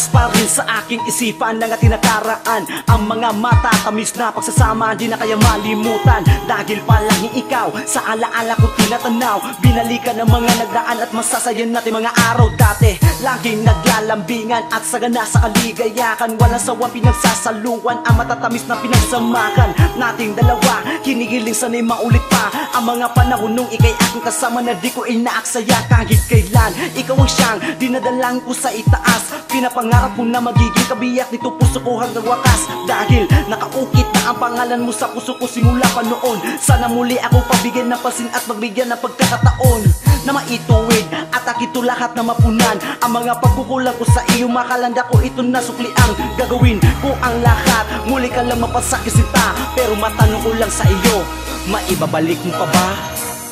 Likas pa rin sa aking isipan ng ating nakaraan. Ang mga matatamis na pagsasama di na kaya malimutan. Dahil palaging ikaw sa alaala ko tinatanaw. Binalikan ng mga nagdaan at masasayan natin mga araw dati. Laging naglalambingan at sagana sa kaligayahan. Walang sawang pinagsasaluan ang matatamis na pinagsamakan nating dalawa. Kinigiling sana'y maulit pa ang mga panahon nung ika'y aking kasama na di ko inaaksaya kahit kailan. Ikaw ang siyang dinadalangin ko sa itaas. Pinapangarap ko na magiging kabiyak nito puso ko hanggang wakas. Dahil nakaukit na ang pangalan mo sa puso ko simula pa noon. Sana muli ako pabigyan ng pansin at magbigyan ng pagkakataon na maituwid at akito lahat na mapunan ang mga pagkukulang ko sa iyo. Makalanda ko ito na sukli ang gagawin ko ang lahat. Muli ka lang mapasakisita pero matanong ko lang sa iyo, maibabalik mo pa ba?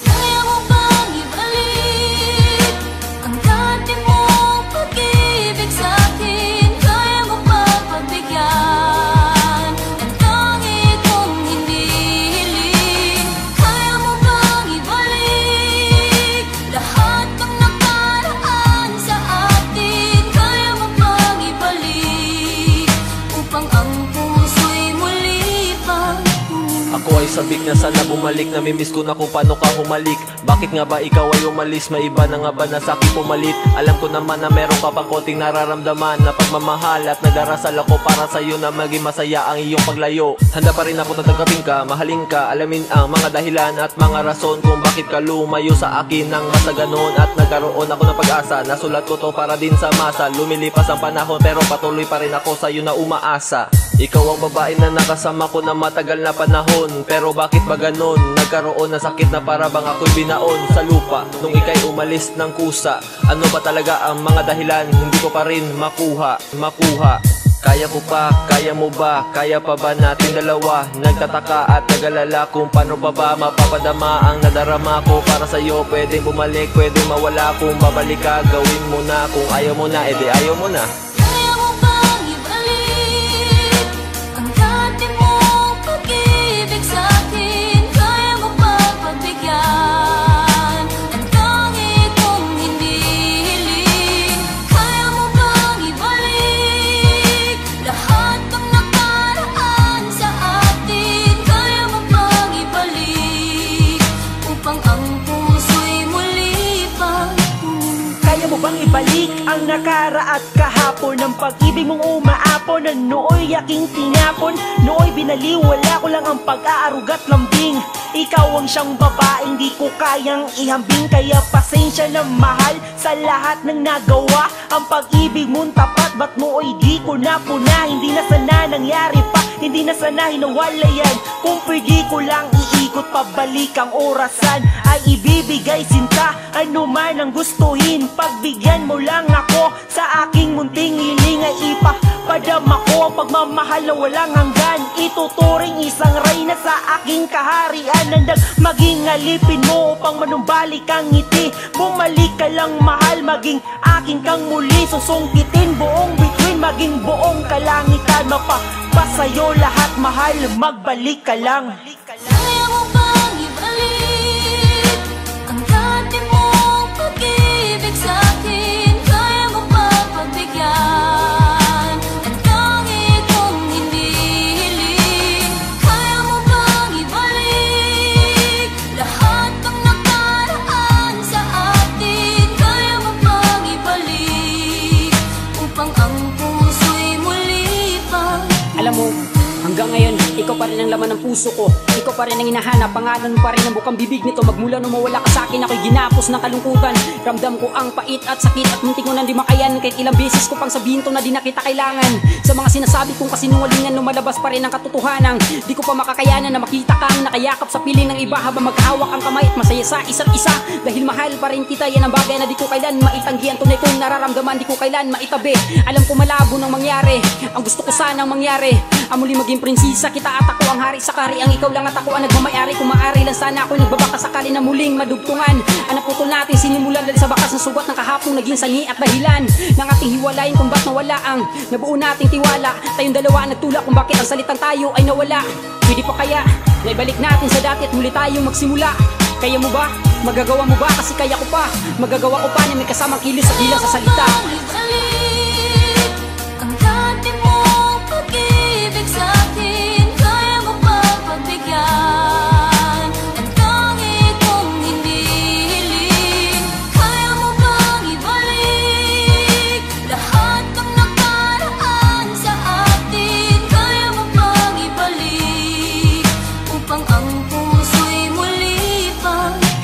Kaya mo bang ibalik ang dati mong pag-ibig sa'kin? Kaya mo ba pagbigyan ang tangi kong hindi hiling? Kaya mo bang ibalik lahat ng nakaraan sa atin? Kaya mo bang ibalik upang ang puso'y muli pang Ako ay sabik na sana bumalik. Namimiss ko na kung paano ka humalik. Bakit nga ba ikaw ay umalis? May iba na nga ba na sa'kin pumalit? Alam ko naman na meron ka pang konting nararamdaman na pagmamahal at nagdarasal ako para sa'yo na maging masaya ang iyong paglayo. Handa pa rin ako na tanggapin ka, mahalin ka, alamin ang mga dahilan at mga rason kung bakit ka lumayo sa akin nang basta ganon. At nagkaroon ako ng pag-asa, nasulat ko to para din sa masa. Lumilipas ang panahon pero patuloy pa rin ako sa'yo na umaasa. Ikaw ang babae na nakasama ko na matagal na panahon. Pero bakit ba ganon? Nagkaroon ng sakit na para bang ako'y binaon sa lupa nung ika'y umalis ng kusa. Ano ba talaga ang mga dahilan? Hindi ko pa rin makuha. Kaya ko pa, kaya mo ba? Kaya pa ba natin dalawa? Nagtataka at nagalala kung paano pa ba mapapadama ang nadarama ko para sa'yo. Pwedeng bumalik, pwedeng mawala. Kung babalik ka, gawin mo na. Kung ayaw mo na, edi ayaw mo na. Kaya mo bang ibalik ang dati mong pag-ibig sa'kin? Kaya mo ba pagbigyan ang tangi kong hindi hiling? Kaya mo bang ibalik lahat ng nakaraan sa atin? Kaya mo bang ibalik upang ang puso'y muli pang Kaya mo bang ibalik ang nakaraat kahapon? Ang pag-ibig mong umaapon na nooy aking tinapon. Nooy binaliwala ko lang ang pag-aarugat lambing. Ikaw ang siyang babaeng di ko kayang ihambing. Kaya pasensya na mahal sa lahat ng nagawa. Ang pag-ibig mong tapat, ba't mooy di ko napuna? Hindi na sana nangyari pa, hindi na sana hinawalayan. Kung pwede ko lang iikot pabalik ang orasan, ay ibibigay sinta, ano man ang gustuhin. Pagbigyan mo lang ako sa aking munting hiling, ay ipapadama ko ang pagmamahal na walang hanggan. Ituturing isang reyna sa aking kaharian. Nandang maging alipin mo upang manumbalik ang ngiti. Bumalik ka lang mahal, maging akin kang muli. Susungkitin buong bituin, maging buong kalangitan. Mapapasayo lahat mahal, magbalik ka lang. Kaya mo bang ibalik ang dati mong pag-ibig sa'kin? Kaya mo ba pagbigyan ang tangi kong hindi hiling? Kaya mo bang ibalik lahat ng nakaraan sa atin? Kaya mo bang ibalik upang ang puso'y muli pang Alam mo, hanggang ngayon, ikaw pa rin ang laman ng puso ko. Ikaw pa rin ang hinahanap, pangalan mo pa rin ang bukang bibig nito. Magmula nung mawala ka sa'kin, ako'y ginapos ng kalungkutan. Ramdam ko ang pait at sakit at muntik mo nang di makayan. Kahit ilang beses ko pang sabihin to na di na kita kailangan. Sa mga sinasabi kong kasinungalingan, lumalabas pa rin ang katotohanan. Di ko pa makakayanan na makita kang nakayakap sa piling ng iba habang maghawak ang kamay at masaya sa isa't isa. Dahil mahal pa rin kita, yan ang bagay na di ko kailan maitanggi. Ang tunay kong nararamdaman, di ko kailan maitabi. Alam ko malabo nang mangyari, ang gusto ko sanang mangyari, ang muli maging prinsesa kita at ako ang hari sa kari. Ang ikaw lang at ako ang nagmamayari. Kung maaari lang sana ako nagbabaka sakali na muling madugtungan. Ang naputol natin sinimulan dahil sa bakas ng sugat ng kahapong naging sanhi at dahilan ng ating hiwalayin kung ba't nawala ang nabuo nating tiwala. Tayong dalawa nagtulak kung bakit ang salitang tayo ay nawala. Pwede pa kaya na ibalik natin sa dati at muli tayong magsimula? Kaya mo ba? Magagawa mo ba? Kasi kaya ko pa. Magagawa ko pa na may kasamang kilos at bilang sa salita. Ibalik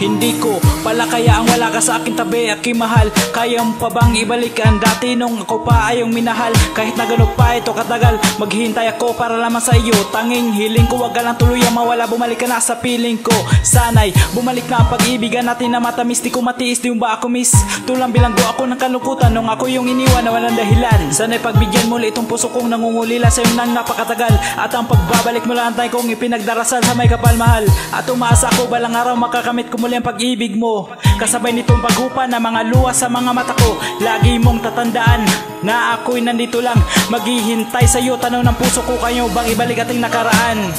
Hindi ko pala kaya ang wala ka sa akin tabi, aking mahal. Kaya mo pa bang ibalik ang dati nung ako pa ay yung minahal? Kahit na ganun pa ito katagal, maghihintay ako para lamang sa iyo. Tanging hiling ko wag ka lang tuluyang mawala, bumalik ka na sa piling ko. Sana'y bumalik na ang pag-ibigan natin na matamis. Di ko matiis, di mo ba ako miss? Tulang bilanggo ako ng kalungkutan nung ako yung iniwan na walang dahilan. Sana'y pagbigyan muli itong puso kong nangungulila sa'yo nang napakatagal. At ang pagbabalik mo lang tayo kong ipinagdarasal sa may kapal mahal. At umaasa ko balang araw makakamit ko muli ang pag-ibig mo. Kasabay nitong paghupa na mga luha sa mga mata ko. Lagi mong tatandaan na ako'y nandito lang maghihintay sa'yo. Tanong ng puso ko, kayo bang ibalik ating nakaraan?